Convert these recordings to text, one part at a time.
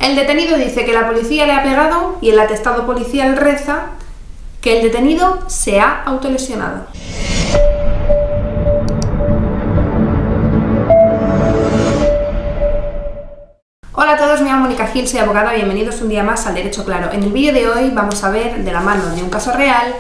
El detenido dice que la policía le ha pegado y el atestado policial reza que el detenido se ha autolesionado. Hola a todos, me llamo Mónica Gil, soy abogada, bienvenidos un día más al Derecho Claro. En el vídeo de hoy vamos a ver de la mano de un caso real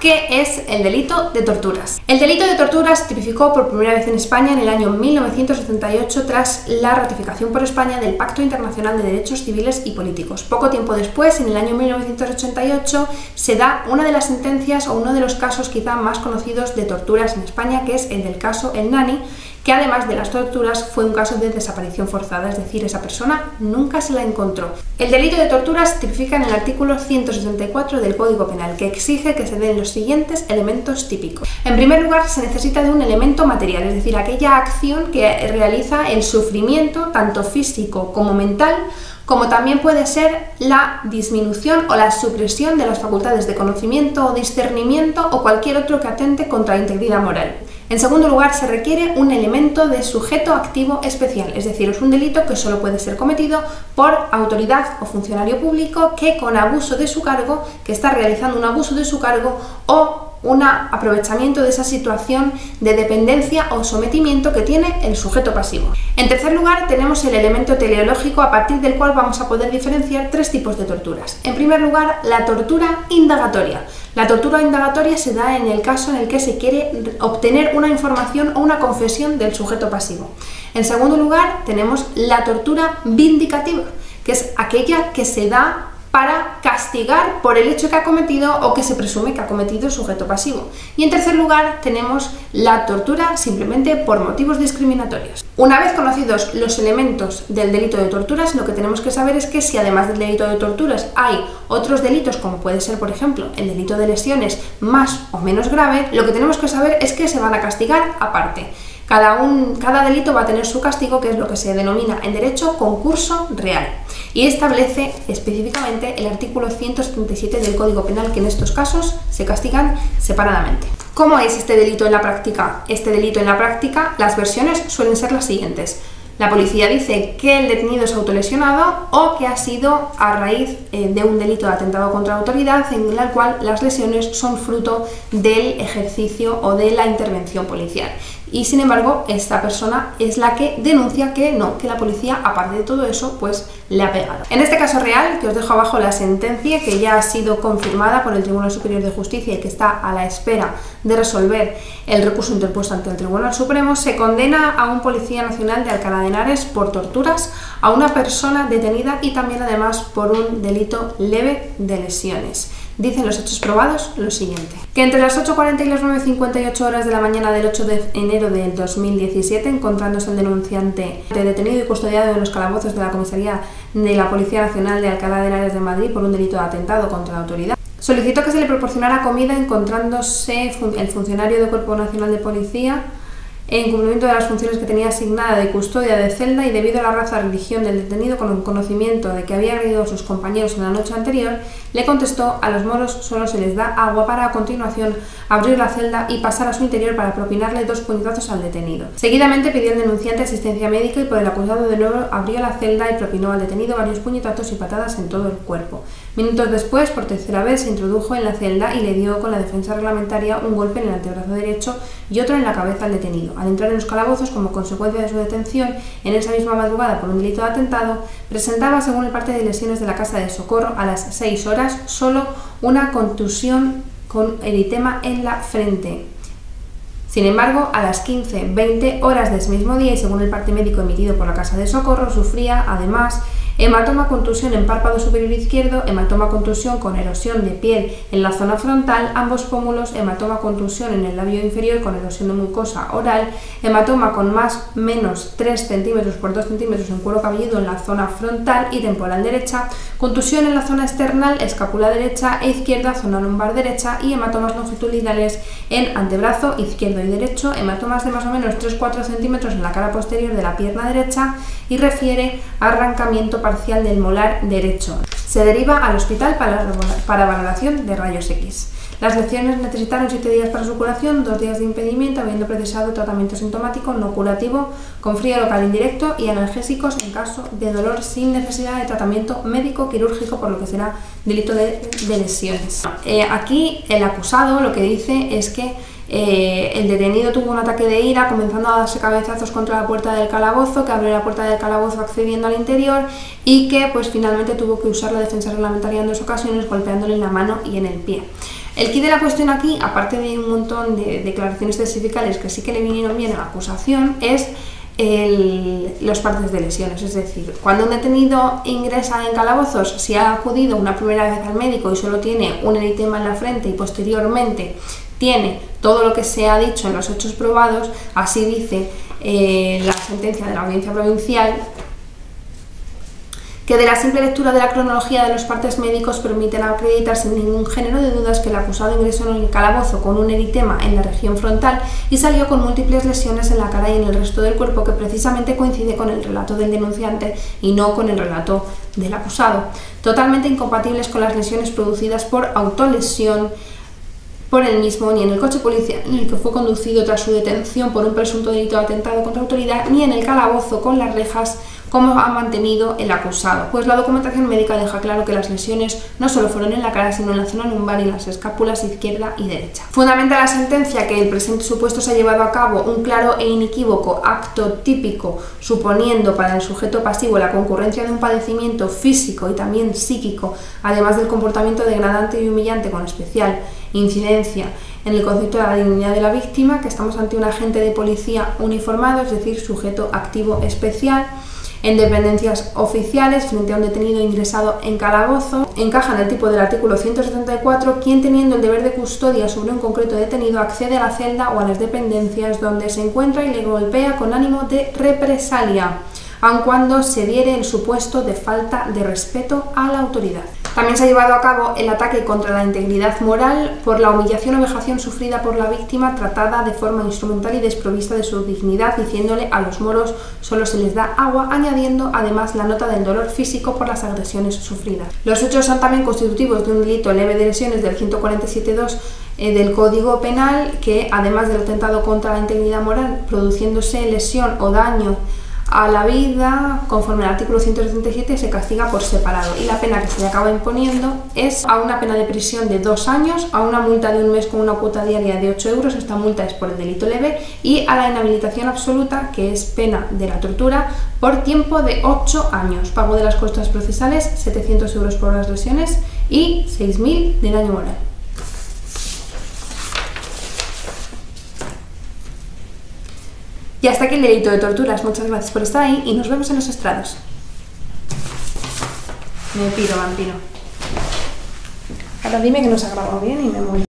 qué es el delito de torturas. El delito de torturas se tipificó por primera vez en España en el año 1978 tras la ratificación por España del Pacto Internacional de Derechos Civiles y Políticos. Poco tiempo después, en el año 1988, se da una de las sentencias o uno de los casos quizá más conocidos de torturas en España, que es el del caso El Nani, que además de las torturas fue un caso de desaparición forzada, es decir, esa persona nunca se la encontró. El delito de torturas se tipifica en el artículo 164 del Código Penal, que exige que se den los siguientes elementos típicos. En primer lugar, se necesita de un elemento material, es decir, aquella acción que realiza el sufrimiento, tanto físico como mental, como también puede ser la disminución o la supresión de las facultades de conocimiento o discernimiento o cualquier otro que atente contra la integridad moral. En segundo lugar, se requiere un elemento de sujeto activo especial, es decir, es un delito que solo puede ser cometido por autoridad o funcionario público que con abuso de su cargo, que está realizando un abuso de su cargo o un aprovechamiento de esa situación de dependencia o sometimiento que tiene el sujeto pasivo. En tercer lugar, tenemos el elemento teleológico a partir del cual vamos a poder diferenciar tres tipos de torturas. En primer lugar, la tortura indagatoria. La tortura indagatoria se da en el caso en el que se quiere obtener una información o una confesión del sujeto pasivo. En segundo lugar, tenemos la tortura vindicativa, que es aquella que se da para castigar por el hecho que ha cometido o que se presume que ha cometido el sujeto pasivo. Y en tercer lugar tenemos la tortura simplemente por motivos discriminatorios. Una vez conocidos los elementos del delito de torturas, lo que tenemos que saber es que si además del delito de torturas hay otros delitos, como puede ser por ejemplo el delito de lesiones más o menos grave, lo que tenemos que saber es que se van a castigar aparte. Cada delito va a tener su castigo, que es lo que se denomina en derecho concurso real, y establece específicamente el artículo 177 del Código Penal que en estos casos se castigan separadamente. ¿Cómo es este delito en la práctica? Este delito en la práctica, las versiones suelen ser las siguientes. La policía dice que el detenido es autolesionado o que ha sido a raíz de un delito de atentado contra la autoridad en el cual las lesiones son fruto del ejercicio o de la intervención policial. Y sin embargo, esta persona es la que denuncia que no, que la policía, aparte de todo eso, pues le ha pegado. En este caso real, que os dejo abajo la sentencia, que ya ha sido confirmada por el Tribunal Superior de Justicia y que está a la espera de resolver el recurso interpuesto ante el Tribunal Supremo, se condena a un policía nacional de Alcalá de Henares por torturas a una persona detenida y también además por un delito leve de lesiones. Dicen los hechos probados lo siguiente: que entre las 8:40 y las 9:58 horas de la mañana del 8 de enero del 2017, encontrándose el denunciante detenido y custodiado en los calabozos de la comisaría de la Policía Nacional de Alcalá de Henares de Madrid por un delito de atentado contra la autoridad, solicitó que se le proporcionara comida encontrándose el funcionario del Cuerpo Nacional de Policía en cumplimiento de las funciones que tenía asignada de custodia de celda, y debido a la raza o religión del detenido, con un conocimiento de que había agredido a sus compañeros en la noche anterior, le contestó: a los moros solo se les da agua, para a continuación abrir la celda y pasar a su interior para propinarle 2 puñetazos al detenido. Seguidamente pidió al denunciante asistencia médica y por el acusado de nuevo abrió la celda y propinó al detenido varios puñetazos y patadas en todo el cuerpo. Minutos después, por tercera vez, se introdujo en la celda y le dio con la defensa reglamentaria un golpe en el antebrazo derecho y otro en la cabeza al detenido. Al entrar en los calabozos, como consecuencia de su detención en esa misma madrugada por un delito de atentado, presentaba, según el parte de lesiones de la Casa de Socorro, a las 6 horas solo una contusión con eritema en la frente. Sin embargo, a las 15:20 horas de ese mismo día, y según el parte médico emitido por la Casa de Socorro, sufría además hematoma contusión en párpado superior izquierdo, hematoma contusión con erosión de piel en la zona frontal, ambos pómulos, hematoma contusión en el labio inferior con erosión de mucosa oral, hematoma con más menos 3 centímetros por 2 centímetros en cuero cabelludo en la zona frontal y temporal derecha, contusión en la zona esternal, escápula derecha e izquierda, zona lumbar derecha, y hematomas longitudinales en antebrazo izquierdo y derecho, hematomas de más o menos 3-4 centímetros en la cara posterior de la pierna derecha, y refiere a arrancamiento parcial del molar derecho. Se deriva al hospital para valoración de rayos X. Las lesiones necesitaron 7 días para su curación, 2 días de impedimento, habiendo precisado tratamiento sintomático no curativo con frío local indirecto y analgésicos en caso de dolor sin necesidad de tratamiento médico quirúrgico, por lo que será delito de lesiones. Aquí el acusado lo que dice es que el detenido tuvo un ataque de ira, comenzando a darse cabezazos contra la puerta del calabozo, que abrió la puerta del calabozo accediendo al interior y que pues finalmente tuvo que usar la defensa reglamentaria en 2 ocasiones, golpeándole en la mano y en el pie. El quid de la cuestión aquí, aparte de un montón de declaraciones testificales que sí que le vinieron bien a la acusación, es los partes de lesiones. Es decir, cuando un detenido ingresa en calabozos, si ha acudido una primera vez al médico y solo tiene un eritema en la frente y posteriormente tiene todo lo que se ha dicho en los hechos probados, así dice la sentencia de la Audiencia Provincial, que de la simple lectura de la cronología de los partes médicos permiten acreditar sin ningún género de dudas que el acusado ingresó en el calabozo con un eritema en la región frontal y salió con múltiples lesiones en la cara y en el resto del cuerpo, que precisamente coincide con el relato del denunciante y no con el relato del acusado, totalmente incompatibles con las lesiones producidas por autolesión por el mismo, ni en el coche policial en el que fue conducido tras su detención por un presunto delito de atentado contra autoridad, ni en el calabozo con las rejas como ha mantenido el acusado, pues la documentación médica deja claro que las lesiones no solo fueron en la cara, sino en la zona lumbar y en las escápulas izquierda y derecha. Fundamenta la sentencia que el presente supuesto se ha llevado a cabo un claro e inequívoco acto típico, suponiendo para el sujeto pasivo la concurrencia de un padecimiento físico y también psíquico, además del comportamiento degradante y humillante con especial incidencia en el concepto de la dignidad de la víctima, que estamos ante un agente de policía uniformado, es decir, sujeto activo especial, en dependencias oficiales frente a un detenido ingresado en calabozo. Encaja en el tipo del artículo 174, quien teniendo el deber de custodia sobre un concreto detenido accede a la celda o a las dependencias donde se encuentra y le golpea con ánimo de represalia, aun cuando se diere el supuesto de falta de respeto a la autoridad. También se ha llevado a cabo el ataque contra la integridad moral por la humillación o vejación sufrida por la víctima, tratada de forma instrumental y desprovista de su dignidad, diciéndole a los moros solo se les da agua, añadiendo además la nota del dolor físico por las agresiones sufridas. Los hechos son también constitutivos de un delito leve de lesiones del 147.2 del Código Penal, que además del atentado contra la integridad moral, produciéndose lesión o daño a la vida, conforme al artículo 177, se castiga por separado, y la pena que se le acaba imponiendo es a una pena de prisión de 2 años, a una multa de 1 mes con una cuota diaria de 8 euros, esta multa es por el delito leve, y a la inhabilitación absoluta, que es pena de la tortura, por tiempo de 8 años, pago de las costas procesales, 700 euros por las lesiones y 6.000 de daño moral. Y hasta aquí el delito de torturas. Muchas gracias por estar ahí y nos vemos en los estrados. Me piro, vampiro. Ahora dime que no se ha grabado bien y me muero.